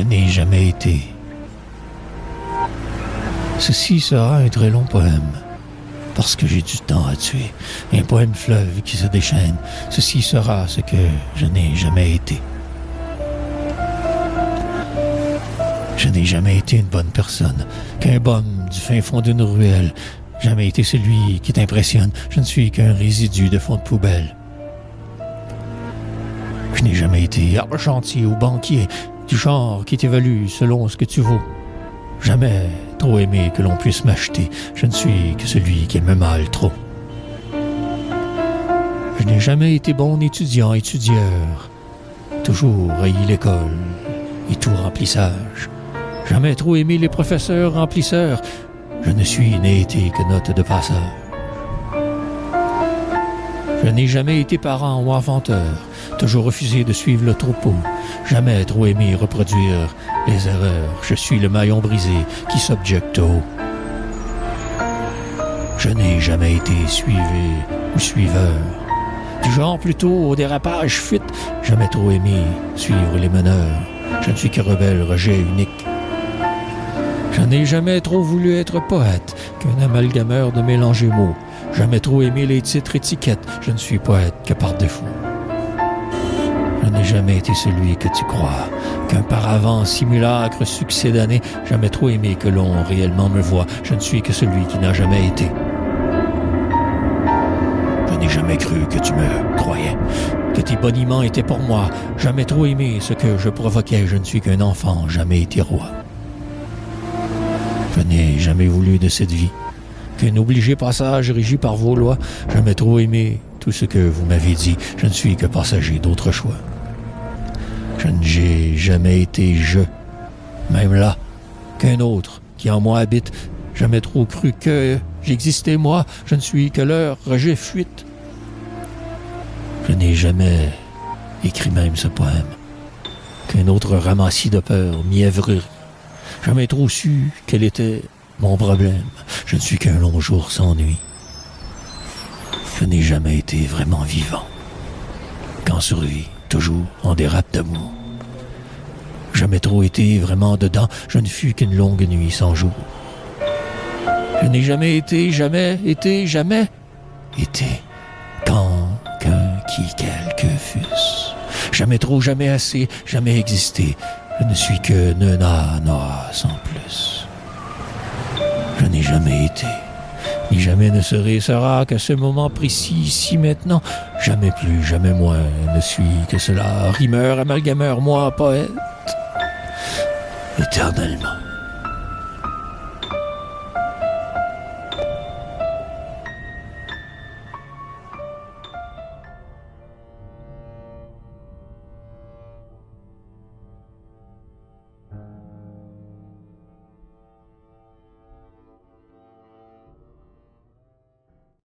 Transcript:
Je n'ai jamais été. Ceci sera un très long poème, parce que j'ai du temps à tuer. Un poème fleuve qui se déchaîne. Ceci sera ce que je n'ai jamais été. Je n'ai jamais été une bonne personne, qu'un bum du fin fond d'une ruelle. Jamais été celui qui t'impressionne. Je ne suis qu'un résidu de fond de poubelle. Je n'ai jamais été arbre chantier ou banquier, du genre qui t'évalue selon ce que tu vaux. Jamais trop aimé que l'on puisse m'acheter. Je ne suis que celui qui aime mal trop. Je n'ai jamais été bon étudiant, étudieur. Toujours haï l'école et tout remplissage. Jamais trop aimé les professeurs remplisseurs. Je ne suis né été que note de passeur. Je n'ai jamais été parent ou enfanteur. Toujours refusé de suivre le troupeau. Jamais trop aimé reproduire les erreurs. Je suis le maillon brisé qui s'objecte au. Je n'ai jamais été suivi ou suiveur. Du genre plutôt au dérapage fuite. Jamais trop aimé suivre les meneurs. Je ne suis que rebelle, rejet unique. Je n'ai jamais trop voulu être poète, qu'un amalgameur de mélanger mots. Jamais trop aimé les titres étiquettes. Je ne suis poète que par défaut. Je n'ai jamais été celui que tu crois, qu'un paravent simulacre succès d'année. Jamais trop aimé que l'on réellement me voie. Je ne suis que celui qui n'a jamais été. Je n'ai jamais cru que tu me croyais, que tes boniments étaient pour moi. Jamais trop aimé ce que je provoquais. Je ne suis qu'un enfant, jamais été roi. Je n'ai jamais voulu de cette vie qu'un obligé passage régi par vos lois. Jamais trop aimé tout ce que vous m'avez dit. Je ne suis que passager d'autres choix. Je n'ai jamais été je, même là, qu'un autre qui en moi habite. Jamais trop cru que j'existais moi. Je ne suis que leur rejet fuite. Je n'ai jamais écrit même ce poème qu'un autre ramassis de peur, mièvrerie. Jamais trop su quel était mon problème. Je ne suis qu'un long jour sans nuit. Je n'ai jamais été vraiment vivant. Qu'en survie, toujours en dérape d'amour. Jamais trop été vraiment dedans. Je ne fus qu'une longue nuit sans jour. Je n'ai jamais été, jamais été, jamais été. Quand, qu'un, qui, quelque fût-ce. Jamais trop, jamais assez, jamais existé. Je ne suis que nena sans plus. Je n'ai jamais été, ni jamais ne serai, sera qu'à ce moment précis, ici, maintenant. Jamais plus, jamais moins, ne suis que cela. Rimeur, amalgameur, moi, poète, éternellement.